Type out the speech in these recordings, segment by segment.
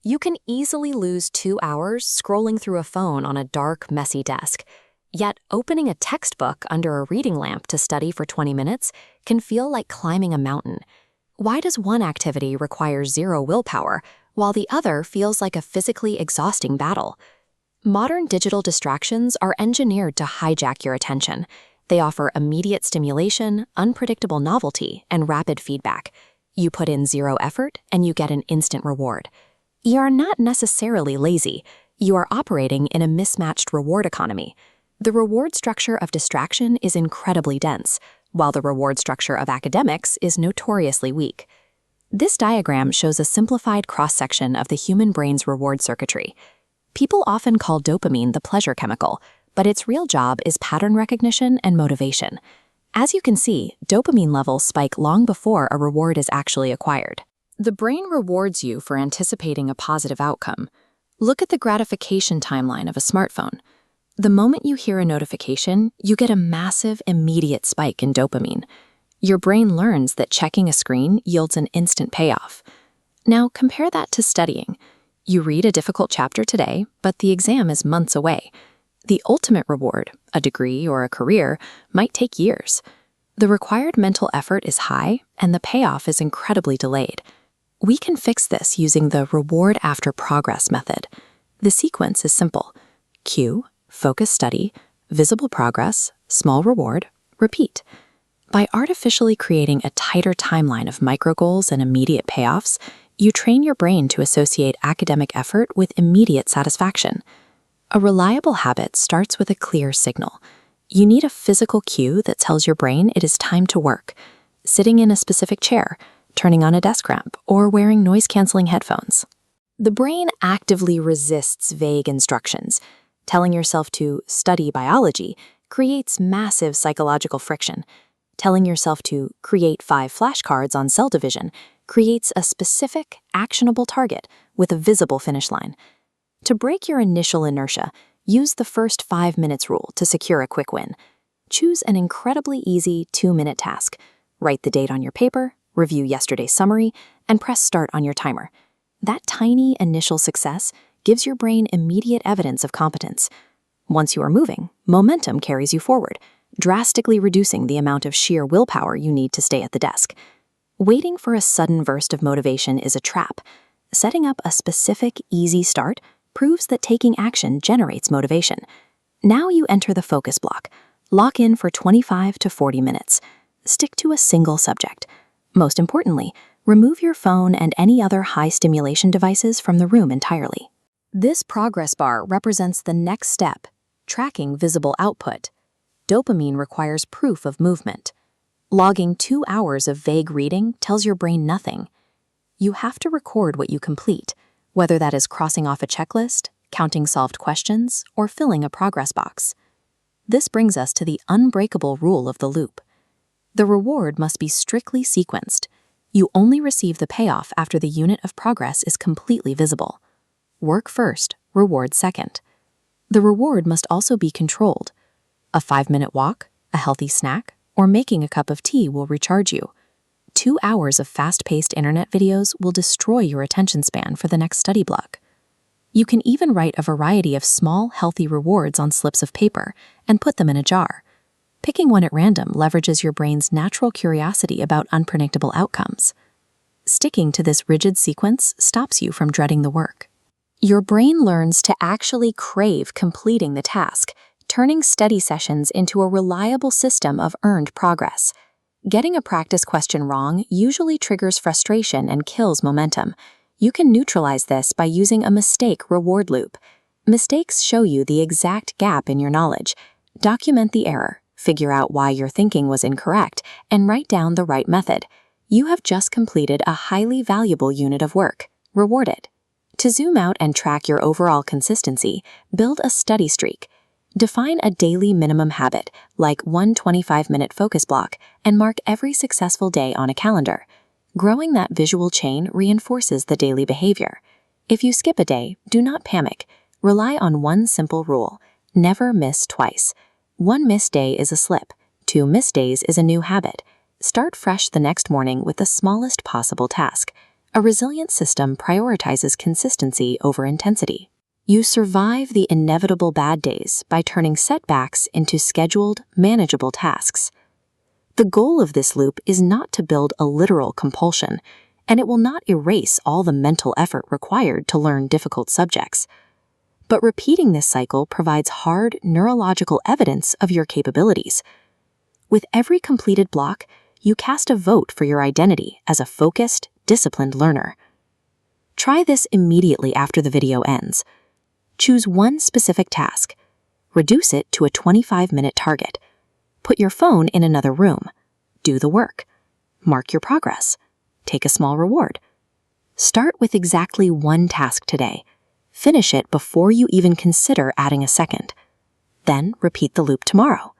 You can easily lose 2 hours scrolling through a phone on a dark, messy desk. Yet, opening a textbook under a reading lamp to study for 20 minutes can feel like climbing a mountain. Why does one activity require zero willpower, while the other feels like a physically exhausting battle? Modern digital distractions are engineered to hijack your attention. They offer immediate stimulation, unpredictable novelty, and rapid feedback. You put in zero effort, and you get an instant reward. You are not necessarily lazy. You are operating in a mismatched reward economy. The reward structure of distraction is incredibly dense, while the reward structure of academics is notoriously weak. This diagram shows a simplified cross-section of the human brain's reward circuitry. People often call dopamine the pleasure chemical, but its real job is pattern recognition and motivation. As you can see, dopamine levels spike long before a reward is actually acquired. The brain rewards you for anticipating a positive outcome. Look at the gratification timeline of a smartphone. The moment you hear a notification, you get a massive, immediate spike in dopamine. Your brain learns that checking a screen yields an instant payoff. Now, compare that to studying. You read a difficult chapter today, but the exam is months away. The ultimate reward, a degree or a career, might take years. The required mental effort is high, and the payoff is incredibly delayed. We can fix this using the reward after progress method. The sequence is simple. Cue, focus study, visible progress, small reward, repeat. By artificially creating a tighter timeline of micro-goals and immediate payoffs, you train your brain to associate academic effort with immediate satisfaction. A reliable habit starts with a clear signal. You need a physical cue that tells your brain it is time to work. Sitting in a specific chair, turning on a desk lamp, or wearing noise-canceling headphones. The brain actively resists vague instructions. Telling yourself to study biology creates massive psychological friction. Telling yourself to create 5 flashcards on cell division creates a specific, actionable target with a visible finish line. To break your initial inertia, use the first 5 minutes rule to secure a quick win. Choose an incredibly easy 2-minute task. Write the date on your paper, review yesterday's summary, and press start on your timer. That tiny initial success gives your brain immediate evidence of competence. Once you are moving, momentum carries you forward, drastically reducing the amount of sheer willpower you need to stay at the desk. Waiting for a sudden burst of motivation is a trap. Setting up a specific, easy start proves that taking action generates motivation. Now you enter the focus block. Lock in for 25 to 40 minutes. Stick to a single subject. Most importantly, remove your phone and any other high-stimulation devices from the room entirely. This progress bar represents the next step, tracking visible output. Dopamine requires proof of movement. Logging 2 hours of vague reading tells your brain nothing. You have to record what you complete, whether that is crossing off a checklist, counting solved questions, or filling a progress box. This brings us to the unbreakable rule of the loop. The reward must be strictly sequenced. You only receive the payoff after the unit of progress is completely visible. Work first, reward second. The reward must also be controlled. A 5-minute walk, a healthy snack, or making a cup of tea will recharge you. 2 hours of fast-paced internet videos will destroy your attention span for the next study block. You can even write a variety of small, healthy rewards on slips of paper and put them in a jar. Picking one at random leverages your brain's natural curiosity about unpredictable outcomes. Sticking to this rigid sequence stops you from dreading the work. Your brain learns to actually crave completing the task, turning study sessions into a reliable system of earned progress. Getting a practice question wrong usually triggers frustration and kills momentum. You can neutralize this by using a mistake reward loop. Mistakes show you the exact gap in your knowledge. Document the error, figure out why your thinking was incorrect, and write down the right method. You have just completed a highly valuable unit of work. Reward it. To zoom out and track your overall consistency, build a study streak. Define a daily minimum habit, like one 25-minute focus block, and mark every successful day on a calendar. Growing that visual chain reinforces the daily behavior. If you skip a day, do not panic. Rely on one simple rule: never miss twice. 1 missed day is a slip. 2 missed days is a new habit. Start fresh the next morning with the smallest possible task. A resilient system prioritizes consistency over intensity. You survive the inevitable bad days by turning setbacks into scheduled, manageable tasks. The goal of this loop is not to build a literal compulsion, and it will not erase all the mental effort required to learn difficult subjects. But repeating this cycle provides hard neurological evidence of your capabilities. With every completed block, you cast a vote for your identity as a focused, disciplined learner. Try this immediately after the video ends. Choose one specific task. Reduce it to a 25-minute target. Put your phone in another room. Do the work. Mark your progress. Take a small reward. Start with exactly one task today. Finish it before you even consider adding a second. Then repeat the loop tomorrow.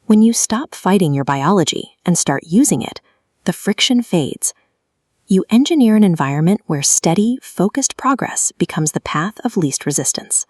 When you stop fighting your biology and start using it, the friction fades. You engineer an environment where steady, focused progress becomes the path of least resistance.